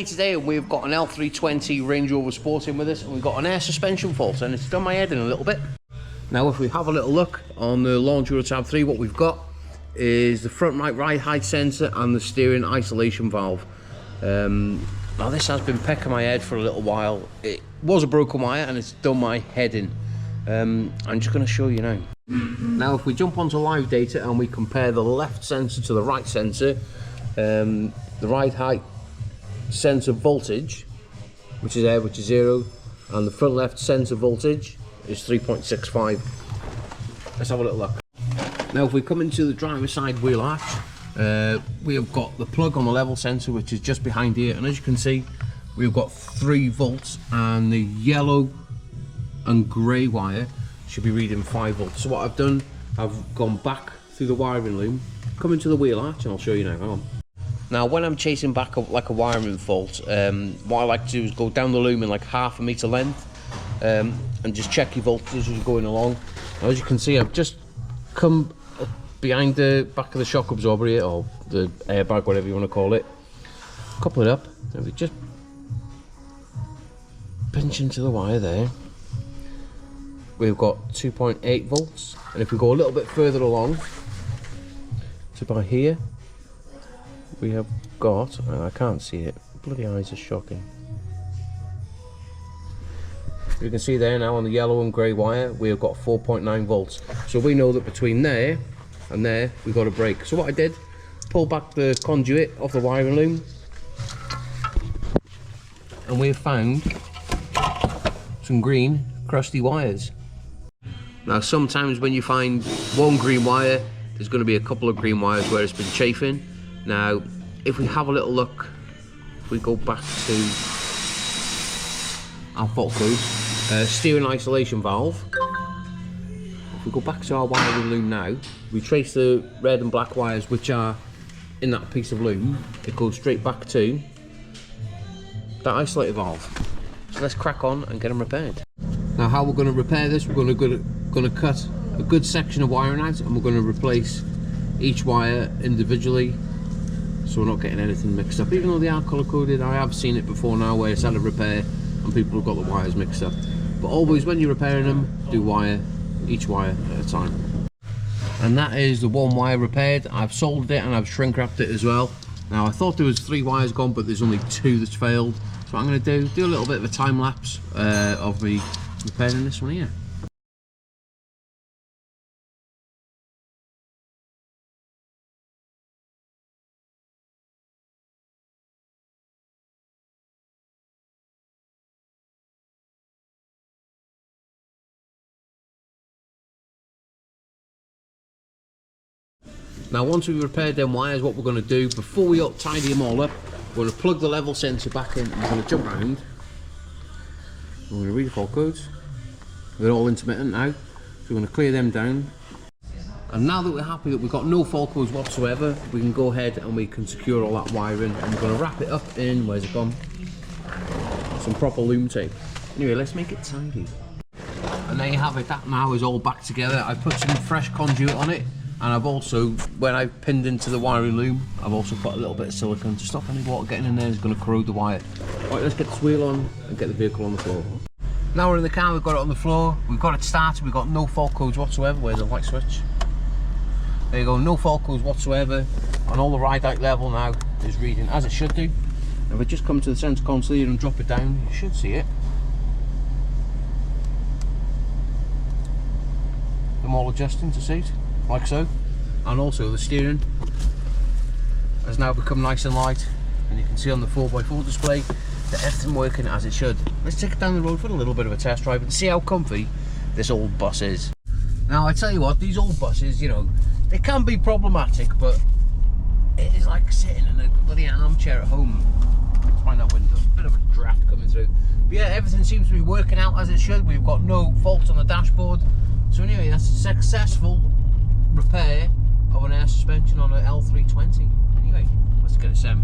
Ollie today, and we've got an L320 Range Rover Sport in with us, and we've got an air suspension fault, and it's done my head in a little bit. Now if we have a little look on the Launch Euro tab 3, what we've got is the front right height sensor and the steering isolation valve. Now this has been pecking my head for a little while. It was a broken wire and it's done my head in. I'm just going to show you now. Now if we jump onto live data and we compare the left sensor to the right sensor, the right height sensor voltage, which is 0, and the front left sensor voltage is 3.65. Let's have a little look. Now if we come into the driver's side wheel arch, we have got the plug on the level sensor, which is just behind here, and as you can see we've got 3 volts, and the yellow and grey wire should be reading 5 volts. So what I've done, I've gone back through the wiring loom, come into the wheel arch, and I'll show you now. Hang on. Now when I'm chasing back like a wiring fault, what I like to do is go down the loom in like ½ a metre length, and just check your voltage as you're going along. Now, as you can see, I've just come up behind the back of the shock absorber here, or the airbag, whatever you want to call it, couple it up, and we just pinch into the wire there. We've got 2.8 volts, and if we go a little bit further along to by here, we have got, I can't see it, bloody eyes are shocking. You can see there now on the yellow and grey wire, we have got 4.9 volts. So we know that between there and there, we've got a break. So what I did, pull back the conduit off the wiring loom, and we've found some green crusty wires. Now sometimes when you find one green wire, there's going to be a couple of green wires where it's been chafing. Now if we have a little look, if we go back to our fault code, steering isolation valve, if we go back to our wiring loom now, we trace the red and black wires which are in that piece of loom, it goes straight back to that isolator valve. So let's crack on and get them repaired. Now how we're going to repair this, we're going to cut a good section of wiring out, and we're going to replace each wire individually, so we're not getting anything mixed up. Even though they are colour coded, I have seen it before now where it's had a repair and people have got the wires mixed up. But always when you're repairing them, do each wire at a time. And that is the one wire repaired. I've soldered it and I've shrink wrapped it as well. Now I thought there was 3 wires gone, but there's only 2 that's failed. So what I'm going to do a little bit of a time lapse of me repairing this one here. Now once we've repaired them wires, what we're going to do, before we tidy them all up, we're going to plug the level sensor back in, and we're going to jump around. We're going to read the fault codes. They're all intermittent now, so we're going to clear them down. And now that we're happy that we've got no fault codes whatsoever, we can go ahead and we can secure all that wiring, and we're going to wrap it up in, where's it gone? Some proper loom tape. Anyway, let's make it tidy. And there you have it, that now is all back together. I put some fresh conduit on it. And I've also, when I've pinned into the wiring loom, I've also put a little bit of silicone to stop any water getting in there. It's going to corrode the wire. Right, let's get this wheel on and get the vehicle on the floor. Now we're in the car, we've got it on the floor, we've got it started, we've got no fault codes whatsoever. Where's the light switch? There you go, no fault codes whatsoever. And all the ride height level now is reading as it should do. If we just come to the center console here and drop it down, you should see it. Them all adjusting to suit, like so. And also the steering has now become nice and light, and you can see on the 4x4 display that everything working as it should. Let's take it down the road for a little bit of a test drive and see how comfy this old bus is. Now I tell you what, these old buses, you know, they can be problematic, but it is like sitting in a bloody armchair at home. Let's find that window, a bit of a draft coming through. But yeah, everything seems to be working out as it should. We've got no faults on the dashboard. So anyway, that's a successful repair of an air suspension on an L320. Anyway, let's get it set.